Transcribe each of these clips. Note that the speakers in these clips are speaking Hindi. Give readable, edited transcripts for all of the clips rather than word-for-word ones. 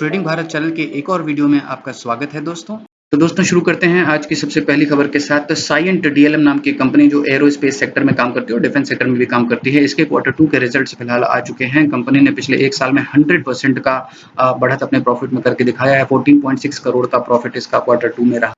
ट्रेडिंग भारत चैनल के एक और वीडियो में आपका स्वागत है दोस्तों। तो दोस्तों शुरू करते हैं आज की सबसे पहली खबर के साथ। तो साइएंट डीएलएम नाम की कंपनी जो एरोस्पेस सेक्टर में काम करती है और डिफेंस सेक्टर में भी काम करती है, इसके क्वार्टर 2 के रिजल्ट्स फिलहाल आ चुके हैं। कंपनी ने पिछले 1 साल में 100% का बढ़त अपने प्रॉफिट में करके दिखाया है। 14.6 करोड़ का प्रॉफिट इसका क्वार्टर 2 में रहा।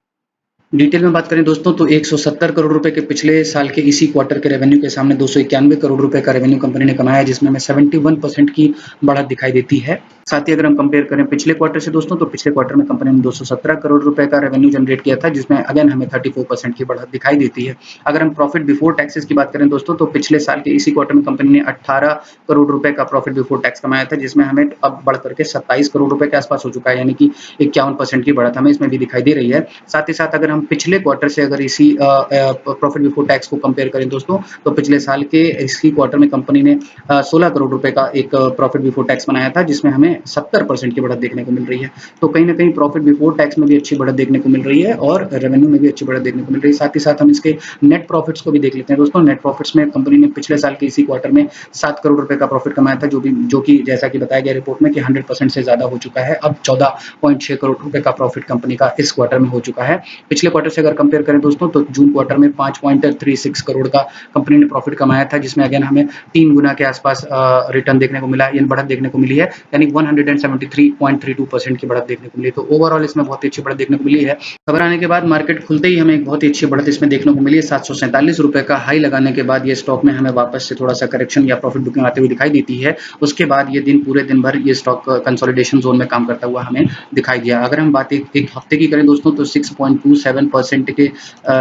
डिटेल में बात करें दोस्तों तो 170 करोड़ रुपए के पिछले साल के इसी क्वार्टर के रेवेन्यू के सामने 291 करोड़ रुपए का रेवेन्यू कंपनी ने कमाया है, जिसमें हमें 71% की बढ़त दिखाई देती है। साथ ही अगर हम कंपेयर करें पिछले क्वार्टर से दोस्तों, तो पिछले क्वार्टर में कंपनी ने 217 करोड़ रुपए का रेवेन्यू जनरेट किया था, जिसमें अगेन हमें 34% की बढ़त दिखाई देती है। अगर हम प्रॉफिट बिफोर टैक्सेस की बात करें दोस्तों, तो पिछले साल के इसी क्वार्टर में कंपनी ने 18 करोड़ रुपए का प्रॉफिट बिफोर टैक्स कमाया था, जिसमें हमें अब बढ़ करके 27 करोड़ रुपए के आसपास हो चुका है, यानी कि 51% की बढ़त हमें इसमें भी दिखाई दे रही है। साथ ही साथ अगर हम पिछले क्वार्टर से अगर इसी प्रॉफिट बिफोर टैक्स को कंपेयर करें दोस्तों, तो पिछले साल के इसी क्वार्टर में कंपनी ने 16 करोड़ रुपए का एक प्रॉफिट बिफोर टैक्स बनाया था, जिसमें हमें 70% की बढ़त देखने को मिल रही है। तो कहीं ना कहीं प्रॉफिट बिफोर टैक्स में भी अच्छी बढ़त देखने को मिल रही है और रेवेन्यू में भी अच्छी बढ़त देखने को मिल रही है। साथ ही साथ हम इसके नेट प्रॉफिट्स को भी देख लेते हैं दोस्तों। नेट प्रॉफिट्स में कंपनी ने पिछले साल के इसी क्वार्टर में 7 करोड़ रुपए का प्रॉफिट कमाया था, जो कि जैसा कि बताया गया रिपोर्ट में कि 100% से ज्यादा हो चुका है। अब 14.6 करोड़ रुपए का प्रॉफिट कंपनी का इस क्वार्टर में हो चुका है। पिछले क्वार्टर से अगर कंपेयर करें दोस्तों, तो जून क्वार्टर में 5.36 करोड़ का कंपनी ने प्रॉफिट कमाया था, जिसमें अगेन हमें 3 गुना के आसपास रिटर्न देखने को मिला, यानी बढ़त देखने को मिली है, यानी 173.32% की बढ़त देखने को मिली। तो ओवरऑल इसमें बहुत ही अच्छी बढ़त देखने को मिली है। खबर आने के बाद मार्केट खुलते ही हमें एक बहुत ही अच्छी बढ़त इसमें देखने को मिली है। 747 रुपए का हाई लगाने के बाद ये स्टॉक में हमें वापस से थोड़ा सा करेक्शन या प्रॉफिट बुकिंग आते हुए दिखाई देती है। उसके बाद ये पूरे दिन भर ये स्टॉक कंसोलिडेशन जोन में काम करता हुआ हमें दिखाई दिया। अगर हम बात एक हफ्ते की करें दोस्तों, तो 6.27% के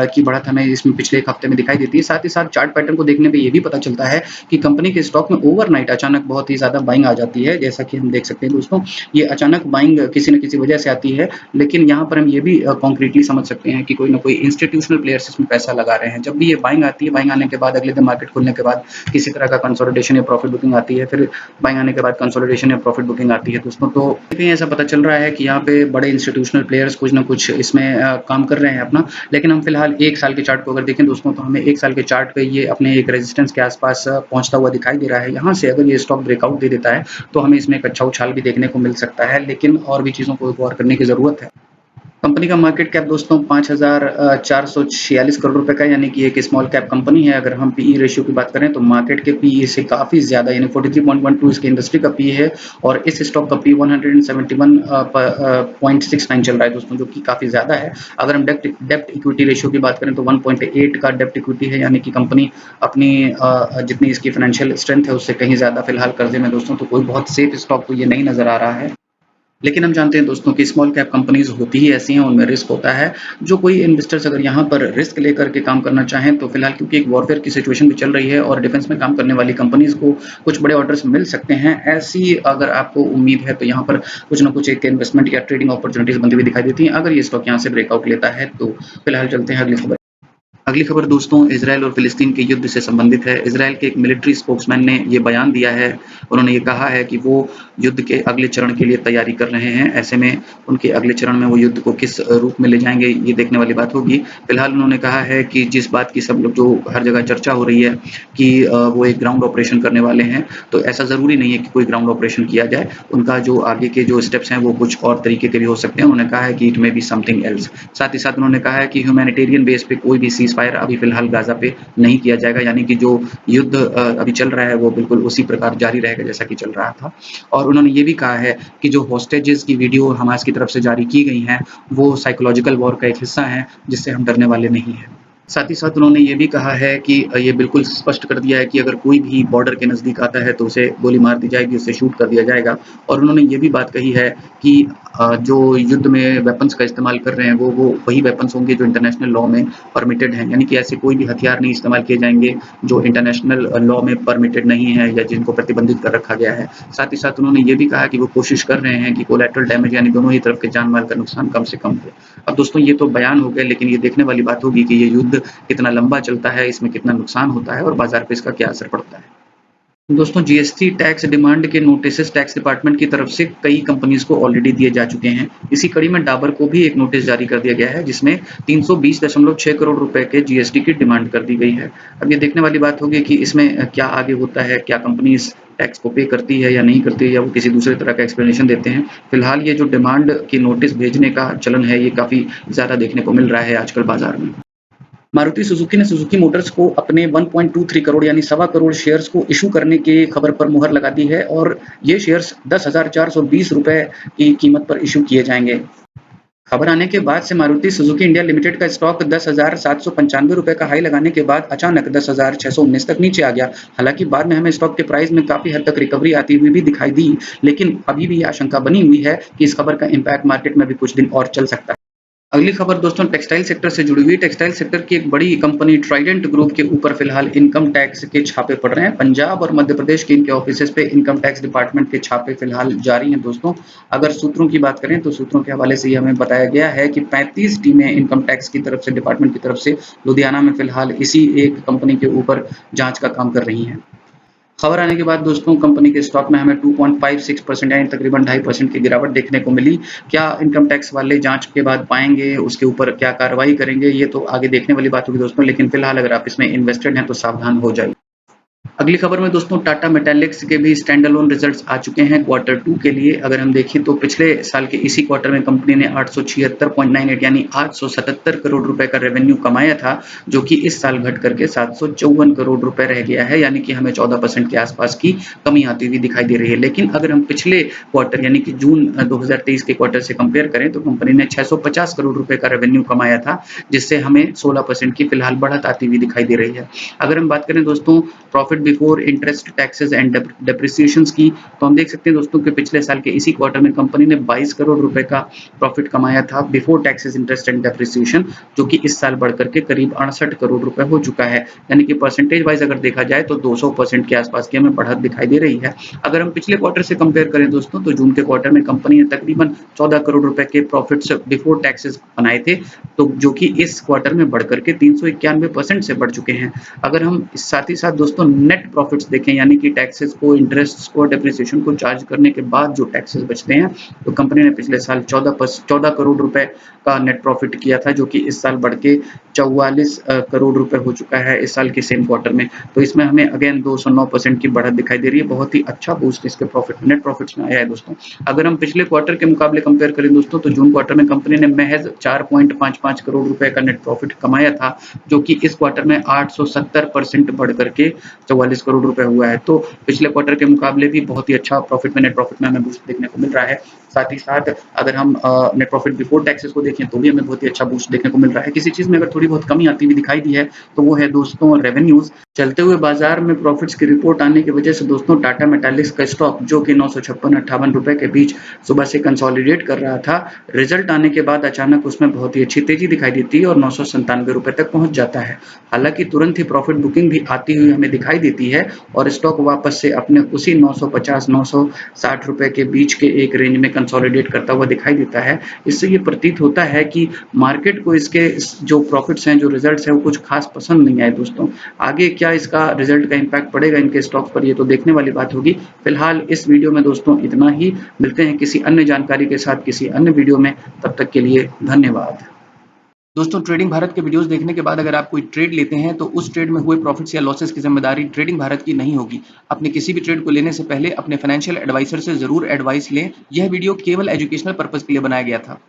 की बढ़त हमें इसमें पिछले एक हफ्ते में दिखाई देती है। साथ ही साथ चार्ट पैटर्न को देखने पे ये भी पता चलता है कि कंपनी के स्टॉक में ओवरनाइट अचानक बहुत ही ज्यादा बाइंग आ जाती है। जैसा कि हम देख सकते हैं दोस्तों, ये अचानक बाइंग किसी न किसी वजह से आती है, लेकिन यहाँ पर हम ये भी कॉन्क्रीटली समझ सकते हैं कि कोई ना कोई इंस्टीट्यूशनल प्लेयर्स इसमें पैसा लगा रहे हैं। जब भी ये बाइंग आती है, बाइंग आने के बाद अगले दिन मार्केट खुलने के बाद किसी तरह का कंसोलिडेशन या प्रॉफिट बुकिंग आती है, फिर बाइंग आने के बाद कंसोलिडेशन या प्रॉफिट बुकिंग आती है दोस्तों। तो कहीं ऐसा पता चल रहा है कि यहाँ पे बड़े इंस्टीट्यूशनल प्लेयर्स कुछ ना कुछ इसमें काम कर रहे हैं अपना। लेकिन हम फिलहाल 1 साल के चार्ट को अगर देखें दोस्तों, तो हमें 1 साल के चार्ट पे ये अपने एक रेजिस्टेंस के आसपास पहुंचता हुआ दिखाई दे रहा है। यहाँ से अगर ये स्टॉक ब्रेकआउट दे देता है तो हमें इसमें एक अच्छा उछाल भी देखने को मिल सकता है, लेकिन और भी चीजों को गौर करने की जरूरत है। कंपनी का मार्केट कैप दोस्तों 5,446 करोड़ रुपए का, यानी कि एक स्मॉल कैप कंपनी है। अगर हम पीई रेशियो की बात करें तो मार्केट के पीई से काफी ज्यादा, यानी 43.12 इसके इंडस्ट्री का पीई है और इस स्टॉक का पी 171.69 चल रहा है दोस्तों, जो कि काफी ज्यादा है। अगर हम डेप्ट इक्विटी रेशियो की बात करें तो 1.8 का डेप्ट इक्विटी है, यानी कि कंपनी अपनी जितनी इसकी फाइनेंशियल स्ट्रेंथ है उससे कहीं ज्यादा फिलहाल कर्जे में दोस्तों। तो कोई बहुत सेफ स्टॉक तो ये नहीं नजर आ रहा है। लेकिन हम जानते हैं दोस्तों कि स्मॉल कैप कंपनीज होती ही ऐसी हैं, उनमें रिस्क होता है। जो कोई इन्वेस्टर्स अगर यहाँ पर रिस्क लेकर के काम करना चाहें तो फिलहाल क्योंकि एक वॉरफेयर की सिचुएशन भी चल रही है और डिफेंस में काम करने वाली कंपनीज को कुछ बड़े ऑर्डर्स मिल सकते हैं, ऐसी अगर आपको उम्मीद है तो यहाँ पर कुछ ना कुछ एक इन्वेस्टमेंट या ट्रेडिंग अपॉर्चुनिटीज बनती हुई दिखाई देती हैं। अगर ये स्टॉक यहाँ से ब्रेकआउट लेता है तो फिलहाल चलते हैं अगली खबर। अगली खबर दोस्तों इजराइल और फिलिस्तीन के युद्ध से संबंधित है। इजराइल के एक मिलिट्री स्पोक्समैन ने ये बयान दिया है। उन्होंने ये कहा है कि वो युद्ध के अगले चरण के लिए तैयारी कर रहे हैं। ऐसे में उनके अगले चरण में वो युद्ध को किस रूप में ले जाएंगे, ये देखने वाली बात होगी। फिलहाल उन्होंने कहा है कि जिस बात की सब लोग जो हर जगह चर्चा हो रही है कि वो एक ग्राउंड ऑपरेशन करने वाले हैं, तो ऐसा जरूरी नहीं है कि कोई ग्राउंड ऑपरेशन किया जाए। उनका जो आगे के जो स्टेप्स हैं वो कुछ और तरीके के भी हो सकते हैं। उन्होंने कहा है कि it may be something else. साथ ही साथ उन्होंने कहा है कि ह्यूमैनिटेरियन बेस पे कोई भी सीजफायर अभी फिलहाल गाजा पे नहीं किया जाएगा, यानी कि जो युद्ध अभी चल रहा है वो बिल्कुल उसी प्रकार जारी रहेगा जैसा कि चल रहा था। और उन्होंने ये भी कहा है कि जो हॉस्टेजेस की वीडियो हमास की तरफ से जारी की गई हैं वो साइकोलॉजिकल वॉर का एक हिस्सा है, जिससे हम डरने वाले नहीं हैं। साथ ही साथ उन्होंने ये भी कहा है कि ये बिल्कुल स्पष्ट कर दिया है कि अगर कोई भी बॉर्डर के नज़दीक आता है तो उसे गोली मार दी जाएगी, उसे शूट कर दिया जाएगा। और उन्होंने ये भी बात कही है कि जो युद्ध में वेपन्स का इस्तेमाल कर रहे हैं वो वही वेपन्स होंगे जो इंटरनेशनल लॉ में परमिटेड हैं, यानी कि ऐसे कोई भी हथियार नहीं इस्तेमाल किए जाएंगे जो इंटरनेशनल लॉ में परमिटेड नहीं है या जिनको प्रतिबंधित कर रखा गया है। साथ ही साथ उन्होंने ये भी कहा कि वो कोशिश कर रहे हैं कि कोलैटरल डैमेज यानी दोनों ही तरफ के जान माल का नुकसान कम से कम हो। अब दोस्तों ये तो बयान हो गए, लेकिन ये देखने वाली बात होगी कि ये युद्ध कितना लंबा चलता है, इसमें कितना नुकसान होता है और बाजार पे इसका क्या असर पड़ता है। दोस्तों जीएसटी टैक्स डिमांड के नोटिस टैक्स डिपार्टमेंट की तरफ से कई कंपनीज को ऑलरेडी दिए जा चुके हैं। इसी कड़ी में डाबर को भी एक नोटिस जारी कर दिया गया है, जिसमें 320.6 करोड़ रुपए के जीएसटी की डिमांड कर दी गई है। अब ये देखने वाली बात होगी कि इसमें क्या आगे होता है, क्या कंपनीज टैक्स को पे करती है या नहीं करती है, या वो किसी दूसरे तरह का एक्सप्लेनेशन देते हैं। फिलहाल ये जो डिमांड की नोटिस भेजने का चलन है, ये काफ़ी ज़्यादा देखने को मिल रहा है आजकल बाज़ार में। मारुति सुजुकी ने सुजुकी मोटर्स को अपने 1.23 करोड़ यानी सवा करोड़ शेयर्स को इश्यू करने की खबर पर मुहर लगा दी है और ये शेयर्स 10,420 रुपए की कीमत पर इश्यू किए जाएंगे। खबर आने के बाद से मारुति सुजुकी इंडिया लिमिटेड का स्टॉक 10,795 रुपए का हाई लगाने के बाद अचानक 10,619 तक नीचे आ गया। हालांकि बाद में हमें स्टॉक के प्राइस में काफी हद तक रिकवरी आती हुई भी दिखाई दी, लेकिन अभी भी यह आशंका बनी हुई है कि इस खबर का इम्पैक्ट मार्केट में भी कुछ दिन और चल सकता है। अगली खबर दोस्तों टेक्सटाइल सेक्टर से जुड़ी हुई। टेक्सटाइल सेक्टर की एक बड़ी कंपनी ट्राइडेंट ग्रुप के ऊपर फिलहाल इनकम टैक्स के छापे पड़ रहे हैं। पंजाब और मध्य प्रदेश के इनके ऑफिसेस पे इनकम टैक्स डिपार्टमेंट के छापे फिलहाल जारी हैं दोस्तों। अगर सूत्रों की बात करें तो सूत्रों के हवाले से ये हमें बताया गया है कि 35 टीमें इनकम टैक्स की तरफ से, डिपार्टमेंट की तरफ से लुधियाना में फिलहाल इसी एक कंपनी के ऊपर जांच का काम कर रही हैं। खबर आने के बाद दोस्तों कंपनी के स्टॉक में हमें 2.56% यानी तकरीबन 2.5% की गिरावट देखने को मिली। क्या इनकम टैक्स वाले जांच के बाद पाएंगे, उसके ऊपर क्या कार्रवाई करेंगे, ये तो आगे देखने वाली बात होगी दोस्तों, लेकिन फिलहाल अगर आप इसमें इन्वेस्टेड हैं तो सावधान हो जाइए। अगली खबर में दोस्तों टाटा मेटालिक्स के भी स्टैंड अलोन रिजल्ट्स आ चुके हैं क्वार्टर 2 के लिए। अगर हम देखें तो पिछले साल के इसी क्वार्टर में कंपनी ने 876.98 यानी 877 करोड़ रुपए का रेवेन्यू कमाया था, जो कि इस साल घट करके 754 करोड़ रुपए रह गया है, यानी कि हमें 14% के आसपास की कमी आती हुई दिखाई दे रही है। लेकिन अगर हम पिछले क्वार्टर यानी कि जून 2023 के क्वार्टर से कंपेयर करें तो कंपनी ने 650 करोड़ रुपए का रेवेन्यू कमाया था, जिससे हमें 16% की फिलहाल बढ़त आती हुई दिखाई दे रही है। अगर हम बात करें दोस्तों profit before interest taxes and depreciations की, तो हम देख सकते हैं दोस्तों कि पिछले साल के इसी क्वार्टर में कंपनी ने 22 करोड़ रुपए का प्रॉफिट कमाया था before taxes interest and depreciation, जो कि इस साल बढ़कर के करीब 68 करोड़ रुपए हो चुका है। यानी कि परसेंटेज वाइज अगर देखा जाए तो 200% के आसपास की हमें बढ़त दिखाई दे रही है। अगर हम पिछले क्वार्टर से कंपेयर करें दोस्तों तो जून के क्वार्टर में कंपनी ने तकरीबन 14 करोड़ रुपए के प्रॉफिट्स बिफोर टैक्सेस बनाए थे, तो जो कि इस क्वार्टर में बढ़कर के 391% से बढ़ चुके हैं। अगर हम साथ ही साथ दोस्तों नेट प्रॉफिट्स देखें, यानी कि टैक्सेस को, इंटरेस्ट को, डेप्रिसिएशन को चार्ज करने के बाद जो टैक्सेस बचते हैं, तो कंपनी ने पिछले साल 14 करोड़ रुपए का नेट प्रॉफिट किया था, जो कि इस साल बढ़ के 44 करोड़ रुपए हो चुका है इस साल के सेम क्वार्टर में। तो इसमें हमें अगेन 209% की बढ़त दिखाई दे रही है। बहुत ही अच्छा बूस्ट इसके प्रॉफिट, नेट प्रॉफिट्स में आया है दोस्तों। अगर हम पिछले क्वार्टर के मुकाबले कंपेयर करें दोस्तों तो जून क्वार्टर में कंपनी ने महज 4.55 करोड़ रुपए का नेट प्रॉफिट कमाया था, जो कि इस क्वार्टर में 870% बढ़ करके 44 करोड़ रुपए हुआ है। तो पिछले क्वार्टर के मुकाबले भी बहुत ही अच्छा प्रॉफिट में, नेट प्रॉफिट में हमें बूस्ट देखने को मिल रहा है। साथ ही साथ अगर हम नेट प्रॉफिट बिफोर टैक्सेस को देखें तो भी हमें बहुत ही अच्छा बूस्ट देखने को मिल रहा है। किसी चीज में अगर थोड़ी बहुत कमी आती हुई दिखाई दी है तो वो है दोस्तों रेवेन्यूज। चलते हुए बाजार में प्रॉफिट्स की रिपोर्ट आने की वजह से दोस्तों टाटा मेटालिक्स का स्टॉक, जो कि 956-58 रुपए के बीच सुबह से कंसोलिडेट कर रहा था, रिजल्ट आने के बाद अचानक उसमें बहुत ही अच्छी तेजी दिखाई देती है और 997 रुपए तक पहुंच जाता है। हालांकि तुरंत ही प्रॉफिट बुकिंग भी आती हुई हमें दिखाई देती है और स्टॉक वापस से अपने उसी 950-960 रुपए के बीच के एक रेंज में कंसोलिडेट करता हुआ दिखाई देता है। इससे ये प्रतीत होता है कि मार्केट को इसके जो प्रॉफिट्स हैं, जो रिजल्ट्स हैं, वो कुछ खास पसंद नहीं आए दोस्तों। आगे क्या इसका रिजल्ट का इम्पैक्ट पड़ेगा इनके स्टॉक्स पर, ये तो देखने वाली बात होगी। फिलहाल इस वीडियो में दोस्तों इतना ही। मिलते हैं किसी अन्य जानकारी के साथ किसी अन्य वीडियो में, तब तक के लिए धन्यवाद। दोस्तों ट्रेडिंग भारत के वीडियोस देखने के बाद अगर आप कोई ट्रेड लेते हैं तो उस ट्रेड में हुए प्रॉफिट्स या लॉसेस की जिम्मेदारी ट्रेडिंग भारत की नहीं होगी। अपने किसी भी ट्रेड को लेने से पहले अपने फाइनेंशियल एडवाइजर से जरूर एडवाइस लें। यह वीडियो केवल एजुकेशनल पर्पस के लिए बनाया गया था।